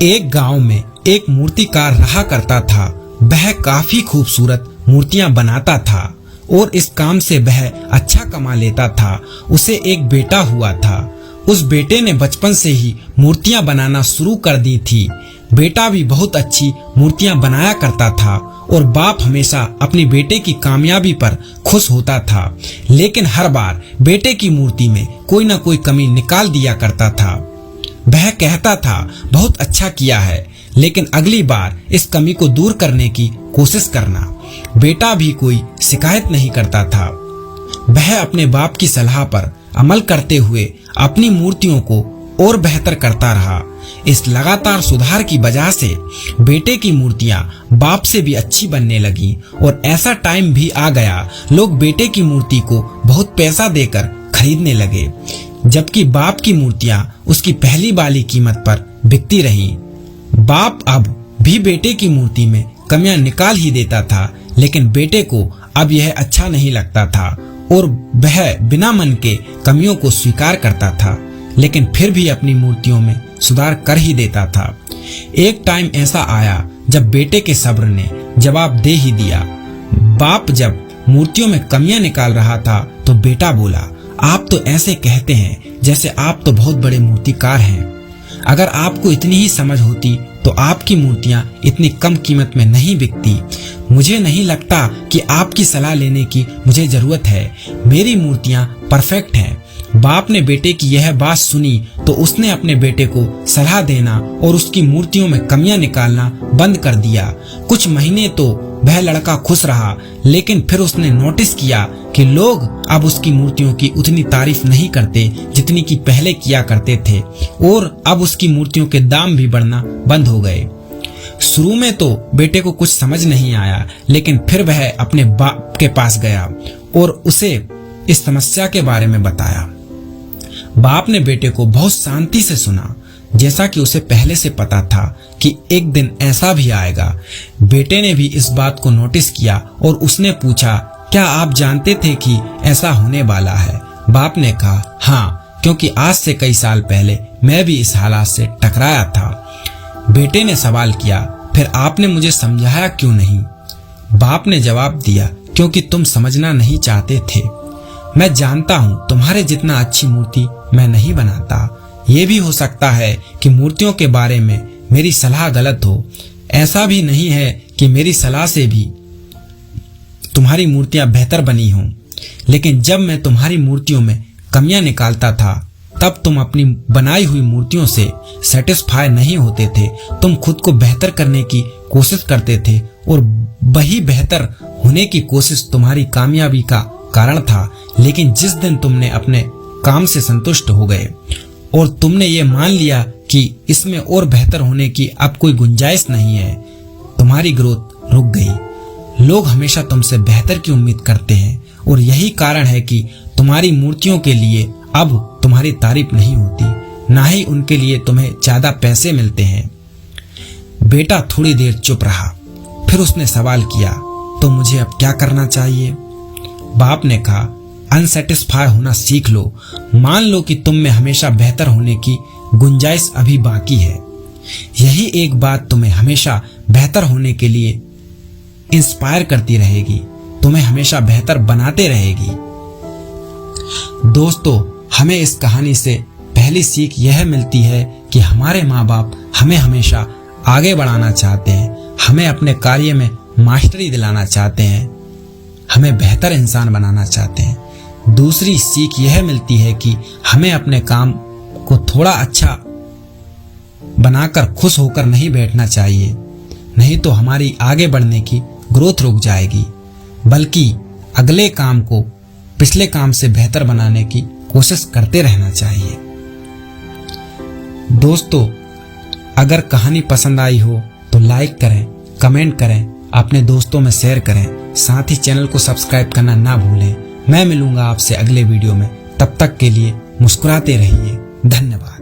एक गांव में एक मूर्तिकार रहा करता था। वह काफी खूबसूरत मूर्तियां बनाता था और इस काम से वह अच्छा कमा लेता था। उसे एक बेटा हुआ था। उस बेटे ने बचपन से ही मूर्तियां बनाना शुरू कर दी थी। बेटा भी बहुत अच्छी मूर्तियां बनाया करता था और बाप हमेशा अपने बेटे की कामयाबी पर खुश होता था, लेकिन हर बार बेटे की मूर्ति में कोई न कोई कमी निकाल दिया करता था। वह कहता था, बहुत अच्छा किया है, लेकिन अगली बार इस कमी को दूर करने की कोशिश करना। बेटा भी कोई शिकायत नहीं करता था। वह अपने बाप की सलाह पर अमल करते हुए अपनी मूर्तियों को और बेहतर करता रहा। इस लगातार सुधार की वजह से बेटे की मूर्तियां बाप से भी अच्छी बनने लगी और ऐसा टाइम भी आ गया, लोग बेटे की मूर्ति को बहुत पैसा देकर खरीदने लगे, जबकि बाप की मूर्तियां उसकी पहली वाली कीमत पर बिकती रहीं। बाप अब भी बेटे की मूर्ति में कमियां निकाल ही देता था, लेकिन बेटे को अब यह अच्छा नहीं लगता था और वह बिना मन के कमियों को स्वीकार करता था, लेकिन फिर भी अपनी मूर्तियों में सुधार कर ही देता था। एक टाइम ऐसा आया जब बेटे के सब्र ने जवाब दे ही दिया। बाप जब मूर्तियों में कमियां निकाल रहा था तो बेटा बोला, आप तो ऐसे कहते हैं जैसे आप तो बहुत बड़े मूर्तिकार हैं। अगर आपको इतनी ही समझ होती तो आपकी मूर्तियां इतनी कम कीमत में नहीं बिकती। मुझे नहीं लगता कि आपकी सलाह लेने की मुझे जरूरत है। मेरी मूर्तियां परफेक्ट हैं। बाप ने बेटे की यह बात सुनी तो उसने अपने बेटे को सलाह देना और उसकी मूर्तियों में कमियां निकालना बंद कर दिया। कुछ महीने तो वह लड़का खुश रहा, लेकिन फिर उसने नोटिस किया कि लोग अब उसकी मूर्तियों की उतनी तारीफ नहीं करते जितनी कि पहले किया करते थे और अब उसकी मूर्तियों के दाम भी बढ़ना बंद हो गए। शुरू में तो बेटे को कुछ समझ नहीं आया, लेकिन फिर वह अपने बाप के पास गया और उसे इस समस्या के बारे में बताया। बाप ने बेटे को बहुत शांति से सुना, जैसा कि उसे पहले से पता था कि एक दिन ऐसा भी आएगा। बेटे ने भी इस बात को नोटिस किया और उसने पूछा, क्या आप जानते थे कि ऐसा होने वाला है? बाप ने कहा, हाँ, क्योंकि आज से कई साल पहले मैं भी इस हालात से टकराया था। बेटे ने सवाल किया, फिर आपने मुझे समझाया क्यों नहीं? बाप ने जवाब दिया, क्योंकि तुम समझना नहीं चाहते थे। मैं जानता हूँ तुम्हारे जितना अच्छी मूर्ति मैं नहीं बनाता। ये भी हो सकता है कि मूर्तियों के बारे में मेरी सलाह गलत हो। ऐसा भी नहीं है कि मेरी सलाह से भी तुम्हारी मूर्तियां बेहतर बनी हों, लेकिन जब मैं तुम्हारी मूर्तियों में कमियां निकालता था तब तुम अपनी बनाई हुई मूर्तियों से सेटिस्फाई नहीं होते थे। तुम खुद को बेहतर करने की कोशिश करते थे और वही बेहतर होने की कोशिश तुम्हारी कामयाबी का कारण था। लेकिन जिस दिन तुमने अपने काम से संतुष्ट हो गए और तुमने ये मान लिया कि इसमें और बेहतर होने की अब कोई गुंजाइश नहीं है, तुम्हारी ग्रोथ रुक गई। लोग हमेशा तुमसे बेहतर की उम्मीद करते हैं और यही कारण है कि तुम्हारी मूर्तियों के लिए अब तुम्हारी तारीफ नहीं होती, ना ही उनके लिए तुम्हें ज्यादा पैसे मिलते हैं। बेटा थोड़ी देर चुप रहा, फिर उसने सवाल किया, तो मुझे अब क्या करना चाहिए? बाप ने कहा, अनसेटिस्फाई होना सीख लो। मान लो कि तुम में हमेशा बेहतर होने की गुंजाइश अभी बाकी है। यही एक बात तुम्हें हमेशा बेहतर होने के लिए इंस्पायर करती रहेगी, तुम्हें हमेशा बेहतर बनाते रहेगी। दोस्तों, हमें इस कहानी से पहली सीख यह मिलती है कि हमारे माँ बाप हमें हमेशा आगे बढ़ाना चाहते हैं, हमें अपने कार्य में मास्टरी दिलाना चाहते हैं, हमें बेहतर इंसान बनाना चाहते हैं। दूसरी सीख यह मिलती है कि हमें अपने काम को थोड़ा अच्छा बनाकर खुश होकर नहीं बैठना चाहिए, नहीं तो हमारी आगे बढ़ने की ग्रोथ रुक जाएगी, बल्कि अगले काम को पिछले काम से बेहतर बनाने की कोशिश करते रहना चाहिए। दोस्तों, अगर कहानी पसंद आई हो तो लाइक करें, कमेंट करें, अपने दोस्तों में शेयर करें, साथ ही चैनल को सब्सक्राइब करना ना भूलें। मैं मिलूंगा आपसे अगले वीडियो में, तब तक के लिए मुस्कुराते रहिए। धन्यवाद।